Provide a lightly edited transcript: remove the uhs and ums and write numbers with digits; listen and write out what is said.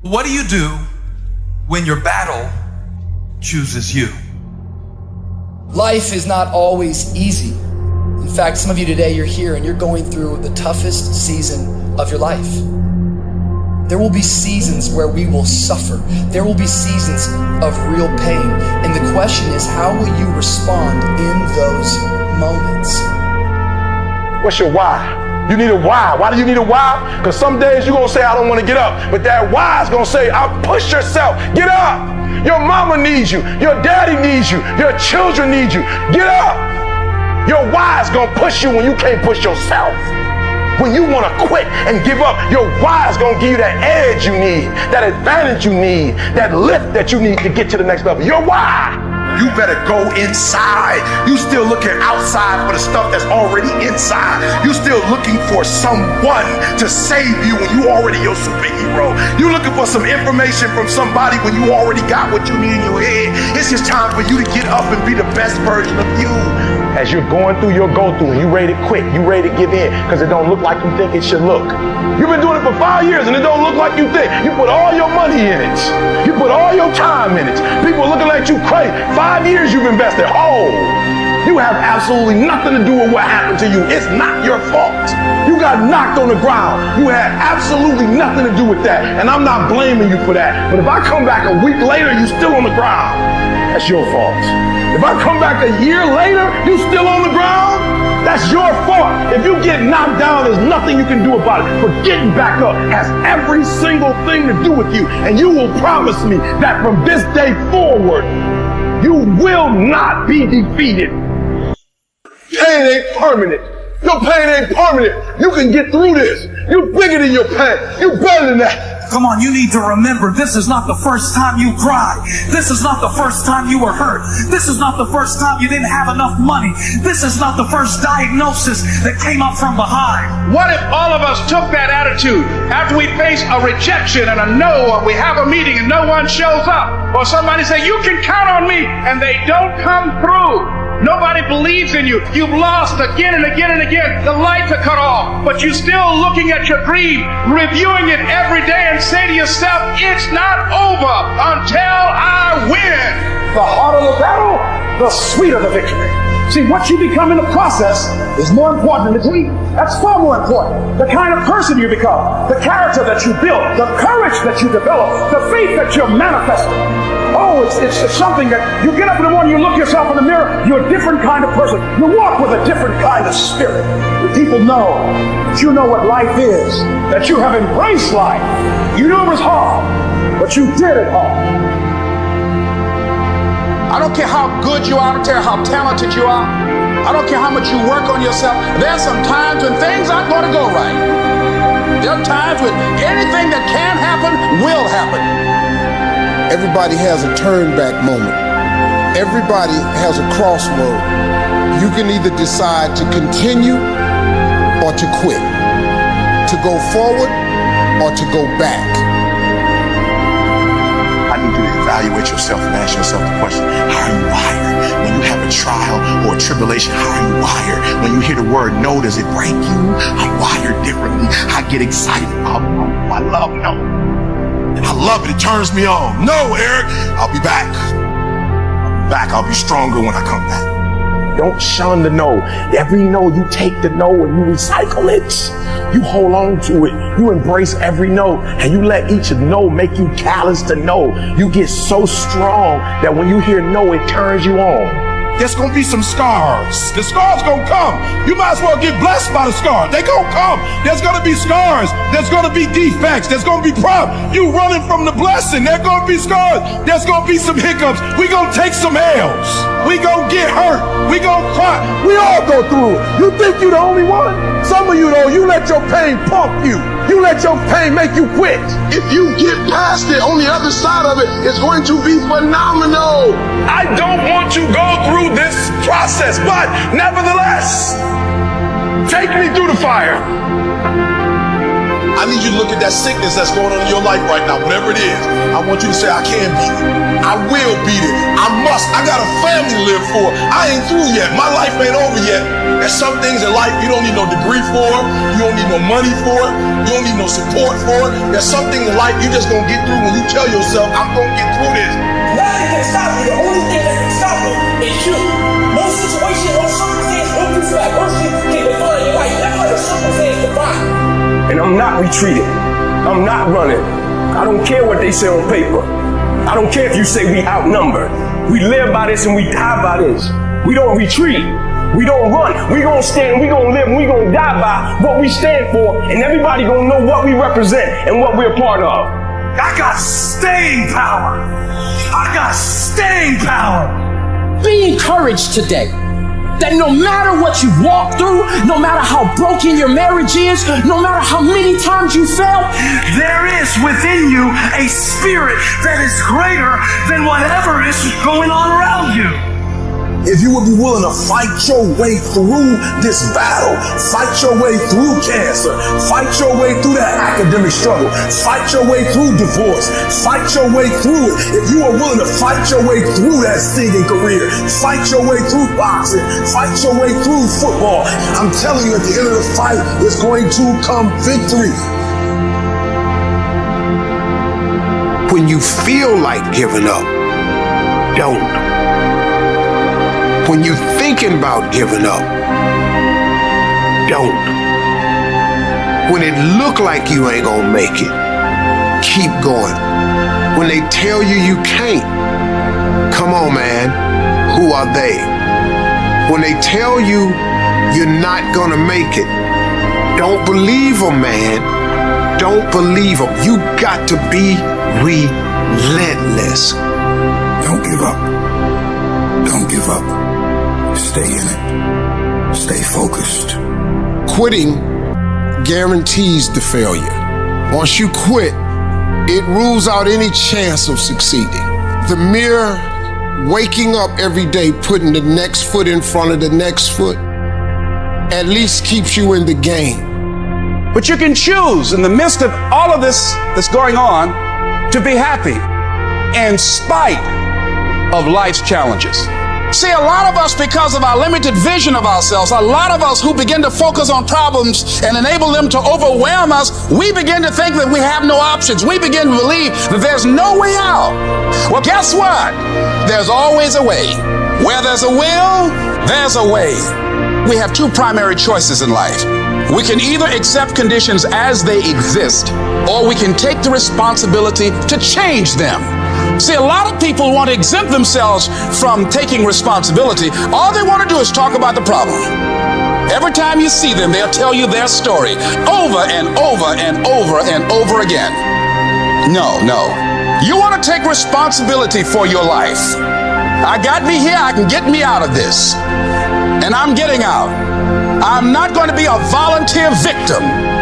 What do you do when your battle chooses you? Life is not always easy. In fact, some of you today, you're here and you're going through the toughest season of your life. There will be seasons where we will suffer. There will be seasons of real pain. And the question is, how will you respond in those moments? What's your why? You need a why. Why do you need a why? Because some days you're going to say, I don't want to get up. But that why is going to say, I'll push yourself. Get up. Your mama needs you. Your daddy needs you. Your children need you. Get up. Your why is going to push you when you can't push yourself. When you want to quit and give up, your why is going to give you that edge you need, that advantage you need, that lift that you need to get to the next level. Your why. You better go inside. You still looking outside for the stuff that's already inside. You still looking for someone to save you when you already your superhero. You looking for some information from somebody when you already got what you need in your head. It's just time for you to get up and be the best version of you. As you're going through your go-through and you ready to quit, you ready to give in because it don't look like you think it should look. You've been doing it for 5 years and it don't look like you think. You put all your money in it. You put all your time in it. People are looking at you crazy. 5 years you've invested. Oh, you have absolutely nothing to do with what happened to you. It's not your fault. You got knocked on the ground. You had absolutely nothing to do with that. And I'm not blaming you for that. But if I come back a week later, you still on the ground. That's your fault. If I come back a year later, you still on the ground, that's your fault. If you get knocked down, there's nothing you can do about it. But getting back up has every single thing to do with you. And you will promise me that from this day forward, you will not be defeated. Pain ain't permanent. Your pain ain't permanent. You can get through this. You're bigger than your pain. You're better than that. Come on, you need to remember, this is not the first time you cried. This is not the first time you were hurt. This is not the first time you didn't have enough money. This is not the first diagnosis that came up from behind. What if all of us took that attitude after we face a rejection and a no, or we have a meeting and no one shows up, or somebody say, you can count on me, and they don't come through. Nobody believes in you. You've lost again and again and again. The lights are cut off, but you're still looking at your dream, reviewing it every day and say to yourself, it's not over until I win. The harder the battle, the sweeter the victory. See, what you become in the process is more important than the dream. That's far more important. The kind of person you become, the character that you build, the courage that you develop, the faith that you're manifesting. Oh, it's something that you get up in the morning, you look yourself in the mirror, you're a different kind of person. You walk with a different kind of spirit. The people know that you know what life is, that you have embraced life. You knew it was hard, but you did it hard. I don't care how good you are, I don't care how talented you are, I don't care how much you work on yourself. There's some times when things aren't going to go right. There are times when anything that can happen will happen. Everybody has a turn back moment. Everybody has a crossroad. You can either decide to continue or to quit, to go forward or to go back. I need you to evaluate yourself and ask yourself the question, how are you wired? When you have a trial or a tribulation, how are you wired? When you hear the word no, does it break you? I'm wired differently. I get excited. I love no. I love it. It turns me on. No, Eric, I'll be back. I'll be stronger when I come back. Don't shun the no. Every no, you take the no and you recycle it. You hold on to it. You embrace every no and you let each no make you callous to no. You get so strong that when you hear no, it turns you on. There's gonna be some scars. The scars gonna come. You might as well get blessed by the scars. They gonna come. There's gonna be scars. There's gonna be defects. There's gonna be problems. You running from the blessing. There's gonna be scars. There's gonna be some hiccups. We gonna take some L's. We gonna get hurt. We gonna cry. We all go through it. You think you the only one? Some of you though, you let your pain pump you. You let your pain make you quit. If you get past it, on the other side of it, it's going to be phenomenal. I don't want to go through this process, but nevertheless, take me through the fire. I need you to look at that sickness that's going on in your life right now, whatever it is. I want you to say, I can beat it. I will beat it. I must. I got a family to live for. I ain't through yet. My life ain't over yet. There's some things in life you don't need no degree for. You don't need no money for it. You don't need no support for it. There's some things in life you just gonna get through when you tell yourself, I'm gonna get through this. Nothing can stop you. The only thing that can stop you is you. No situation, no circumstance, no piece of adversity can define your life. Never let a circumstance define you. And I'm not retreating. I'm not running. I don't care what they say on paper. I don't care if you say we outnumbered. We live by this and we die by this. We don't retreat. We don't run. We gonna stand, we gonna live, and we gonna die by what we stand for, and everybody gonna know what we represent and what we're a part of. I got staying power. I got staying power. Be encouraged today that no matter what you walk through, no matter how broken your marriage is, no matter how many times you fail, there is within you a spirit that is greater than whatever is going on around you. If you would be willing to fight your way through this battle, fight your way through cancer, fight your way through that academic struggle, fight your way through divorce, fight your way through it. If you are willing to fight your way through that singing career, fight your way through boxing, fight your way through football, I'm telling you, at the end of the fight is going to come victory. When you feel like giving up, don't. When you're thinking about giving up, don't. When it look like you ain't gonna make it, keep going. When they tell you you can't, come on, man, who are they? When they tell you you're not gonna make it, don't believe them, man. Don't believe them. You got to be relentless. Don't give up. Don't give up. Stay in it. Stay focused. Quitting guarantees the failure. Once you quit, it rules out any chance of succeeding. The mere waking up every day, putting the next foot in front of the next foot, at least keeps you in the game. But you can choose in the midst of all of this that's going on to be happy in spite of life's challenges. See, a lot of us, because of our limited vision of ourselves, a lot of us who begin to focus on problems and enable them to overwhelm us, we begin to think that we have no options. We begin to believe that there's no way out. Well, guess what? There's always a way. Where there's a will, there's a way. We have two primary choices in life. We can either accept conditions as they exist, or we can take the responsibility to change them. See, a lot of people want to exempt themselves from taking responsibility. All they want to do is talk about the problem. Every time you see them, they'll tell you their story over and over and over and over again. No. You want to take responsibility for your life. I got me here, I can get me out of this. And I'm getting out. I'm not going to be a volunteer victim.